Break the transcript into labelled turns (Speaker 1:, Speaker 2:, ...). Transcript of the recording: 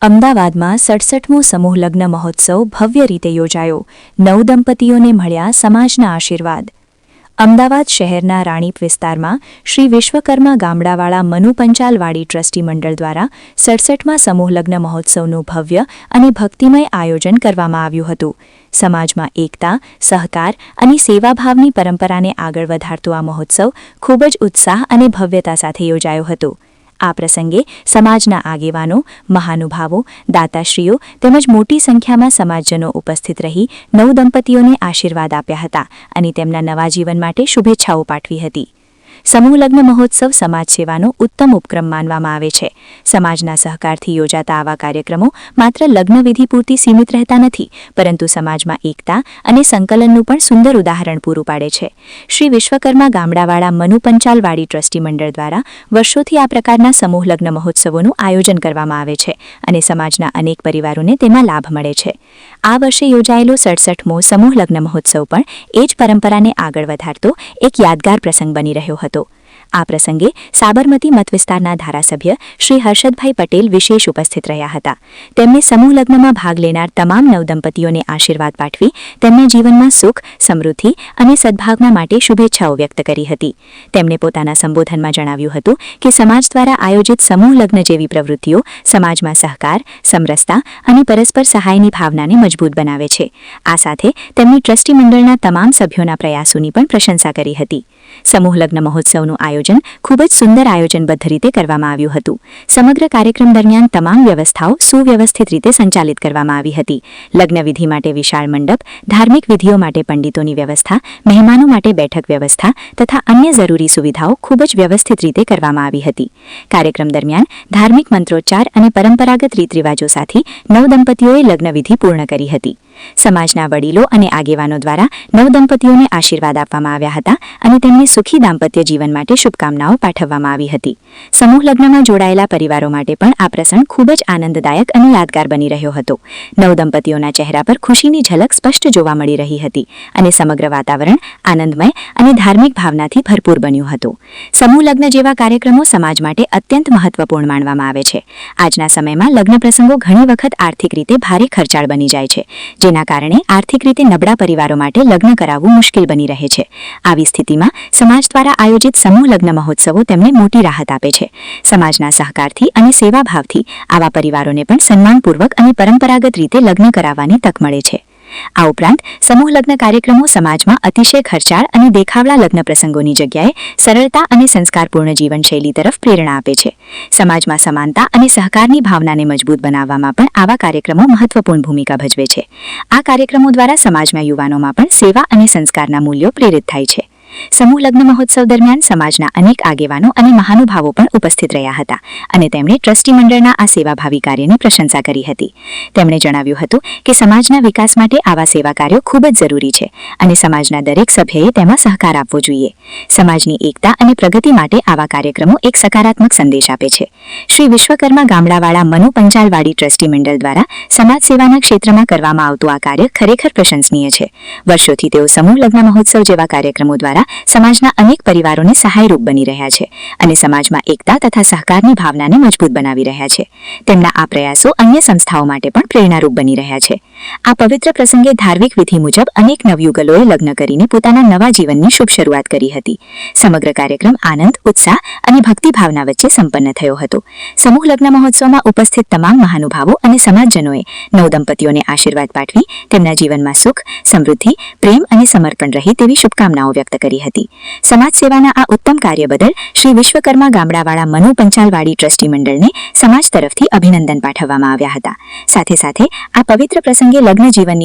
Speaker 1: અમદાવાદમાં 67મો સમૂહ લગ્ન મહોત્સવ ભવ્ય રીતે યોજાયો. 9 દંપતીઓને મળ્યા સમાજના આશીર્વાદ. અમદાવાદ શહેરના રાણીપ વિસ્તારમાં શ્રી વિશ્વકર્મા ગામડાવાળા મનુ પંચાલવાડી ટ્રસ્ટી મંડળ દ્વારા 67મા સમૂહ લગ્ન મહોત્સવનું ભવ્ય અને ભક્તિમય આયોજન કરવામાં આવ્યું હતું. સમાજમાં એકતા, સહકાર અને સેવાભાવની પરંપરાને આગળ વધારતો આ મહોત્સવ ખૂબ જ ઉત્સાહ અને ભવ્યતા સાથે યોજાયો હતો. આ પ્રસંગે સમાજના આગેવાનો, મહાનુભાવો, દાતાશ્રીઓ તેમજ મોટી સંખ્યામાં સમાજજનો ઉપસ્થિત રહી 9 દંપતીઓને આશીર્વાદ આપ્યા હતા અને તેમના નવા જીવન માટે શુભેચ્છાઓ પાઠવી હતી. સમૂહ લગ્ન મહોત્સવ સમાજ સેવાનો ઉત્તમ ઉપક્રમ માનવામાં આવે છે. સમાજના સહકારથી યોજાતા આવા કાર્યક્રમો માત્ર લગ્નવિધિ પૂરતી સીમિત રહેતા નથી, પરંતુ સમાજમાં એકતા અને સંકલનનું પણ સુંદર ઉદાહરણ પૂરું પાડે છે. શ્રી વિશ્વકર્મા ગામડાવાળા મનુ પંચાલવાડી ટ્રસ્ટી મંડળ દ્વારા વર્ષોથી આ પ્રકારના સમૂહ લગ્ન મહોત્સવોનું આયોજન કરવામાં આવે છે અને સમાજના અનેક પરિવારોને તેમાં લાભ મળે છે. આ વર્ષે યોજાયેલો 67મો સમૂહ લગ્ન મહોત્સવ પણ એ જ પરંપરાને આગળ વધારતો એક યાદગાર પ્રસંગ બની રહ્યો હતો. આ પ્રસંગે સાબરમતી મત વિસ્તારના ધારાસભ્ય શ્રી હર્ષદભાઈ પટેલ વિશેષ ઉપસ્થિત રહ્યા હતા. તેમણે સમૂહ લગ્નમાં ભાગ લેનાર તમામ 9 દંપતીઓને આશીર્વાદ પાઠવી તેમના જીવનમાં સુખ, સમૃદ્ધિ અને સદભાવના માટે શુભેચ્છાઓ વ્યક્ત કરી હતી. તેમણે પોતાના સંબોધનમાં જણાવ્યું હતું કે સમાજ દ્વારા આયોજિત સમૂહ લગ્ન જેવી પ્રવૃત્તિઓ સમાજમાં સહકાર, સમરસતા અને પરસ્પર સહાયની ભાવનાને મજબૂત બનાવે છે. આ સાથે તેમણે ટ્રસ્ટી મંડળના તમામ સભ્યોના પ્રયાસોની પણ પ્રશંસા કરી હતી. સમૂહ લગ્ન મહોત્સવનું આયોજન ખૂબ જ સુંદર આયોજનબદ્ધ રીતે કરવામાં આવ્યું હતું. સમગ્ર કાર્યક્રમ દરમિયાન તમામ વ્યવસ્થાઓ સુવ્યવસ્થિત રીતે સંચાલિત કરવામાં આવી હતી. લગ્નવિધિ માટે વિશાળ મંડપ, ધાર્મિક વિધિઓ માટે પંડિતોની વ્યવસ્થા, મહેમાનો માટે બેઠક વ્યવસ્થા તથા અન્ય જરૂરી સુવિધાઓ ખૂબ જ વ્યવસ્થિત રીતે કરવામાં આવી હતી. કાર્યક્રમ દરમિયાન ધાર્મિક મંત્રોચ્ચાર અને પરંપરાગત રીતરિવાજો સાથે 9 દંપતીઓએ લગ્નવિધિ પૂર્ણ કરી હતી. સમાજના વડીલો અને આગેવાનો દ્વારા 9 દંપતીઓને આશીર્વાદ આપવામાં આવ્યા હતા અને તેમને સુખી દાંપત્ય જીવન માટે શુભકામનાઓ પાઠવવામાં આવી હતી. સમૂહ લગ્નમાં જોડાયેલા પરિવારો માટે પણ આ પ્રસંગ ખૂબ જ આનંદદાયક અને યાદગાર બની રહ્યો હતો. 9 દંપતીઓના ચહેરા પર ખુશીની ઝલક સ્પષ્ટ જોવા મળી રહી હતી અને સમગ્ર વાતાવરણ આનંદમય અને ધાર્મિક ભાવનાથી ભરપૂર બન્યું હતું. સમૂહ લગ્ન જેવા કાર્યક્રમો સમાજ માટે અત્યંત મહત્વપૂર્ણ માનવામાં આવે છે. આજના સમયમાં લગ્ન પ્રસંગો ઘણી વખત આર્થિક રીતે ભારે ખર્ચાળ બની જાય છે, જેના કારણે આર્થિક રીતે નબળા પરિવારો માટે લગ્ન કરાવવું મુશ્કેલ બની રહે છે. આવી સ્થિતિમાં સમાજ દ્વારા આયોજિત સમૂહ લગ્ન મહોત્સવો તેમને મોટી રાહત આપે છે. સમાજના સહકારથી અને સેવાભાવથી આવા પરિવારોને પણ સન્માનપૂર્વક અને પરંપરાગત રીતે લગ્ન કરાવવાની તક મળે છે. આ ઉપરાંત સમૂહ લગ્ન કાર્યક્રમો સમાજમાં અતિશય ખર્ચાળ અને દેખાવડા લગ્ન પ્રસંગોની જગ્યાએ સરળતા અને સંસ્કારપૂર્ણ જીવનશૈલી તરફ પ્રેરણા આપે છે. સમાજમાં સમાનતા અને સહકારની ભાવનાને મજબૂત બનાવવામાં પણ આવા કાર્યક્રમો મહત્વપૂર્ણ ભૂમિકા ભજવે છે. આ કાર્યક્રમો દ્વારા સમાજમાં યુવાનોમાં પણ સેવા અને સંસ્કારના મૂલ્યો પ્રેરિત થાય છે. સમૂહ લગ્ન મહોત્સવ દરમિયાન સમાજના અનેક આગેવાનો અને મહાનુભાવો પણ ઉપસ્થિત રહ્યા હતા અને તેમણે ટ્રસ્ટી મંડળના આ સેવાભાવી કાર્યની પ્રશંસા કરી હતી. તેમણે જણાવ્યું હતું કે સમાજના વિકાસ માટે આવા સેવા કાર્યો ખૂબ જ જરૂરી છે અને સમાજના દરેક સભ્યએ તેમાં સહકાર આપવો જોઈએ. સમાજની એકતા અને પ્રગતિ માટે આવા કાર્યક્રમો એક સકારાત્મક સંદેશ આપે છે. શ્રી વિશ્વકર્મા ગામડાવાળા મનુ પંચાલવાડી ટ્રસ્ટી મંડળ દ્વારા સમાજ સેવાના ક્ષેત્રમાં કરવામાં આવતું આ કાર્ય ખરેખર પ્રશંસનીય છે. વર્ષોથી તેઓ સમૂહ લગ્ન મહોત્સવ જેવા કાર્યક્રમો દ્વારા સમાજના અનેક પરિવારોને સહાયરૂપ બની રહ્યા છે અને સમાજમાં એકતા તથા સહકારની ભાવનાને મજબૂત બનાવી રહ્યા છે. તેમના આ પ્રયાસો અન્ય સંસ્થાઓ માટે પણ પ્રેરણારૂપ બની રહ્યા છે. આ પવિત્ર પ્રસંગે ધાર્મિક વિધિ મુજબ અનેક નવયુગલોએ લગ્ન કરીને પોતાના નવા જીવનની શુભ શરૂઆત કરી હતી. સમગ્ર કાર્યક્રમ આનંદ, ઉત્સાહ અને ભક્તિ ભાવના વચ્ચે સંપન્ન થયો હતો. સમૂહ લગ્ન મહોત્સવમાં ઉપસ્થિત તમામ મહાનુભાવો અને સમાજજનોએ 9 દંપતીઓને આશીર્વાદ પાઠવી તેમના જીવનમાં સુખ, સમૃદ્ધિ, પ્રેમ અને સમર્પણ રહે તેવી શુભકામનાઓ વ્યક્ત કરી હતી. સમાજ સેવાના આ ઉત્તમ કાર્ય બદલ શ્રી વિશ્વકર્મા ગામડાવાળા મનુ પંચાલવાડી ટ્રસ્ટી મંડળને સમાજ તરફથી અભિનંદન પાઠવવામાં આવ્યા હતા. સાથે સાથે આ પવિત્ર પ્રસંગે લગ્ન જીવનની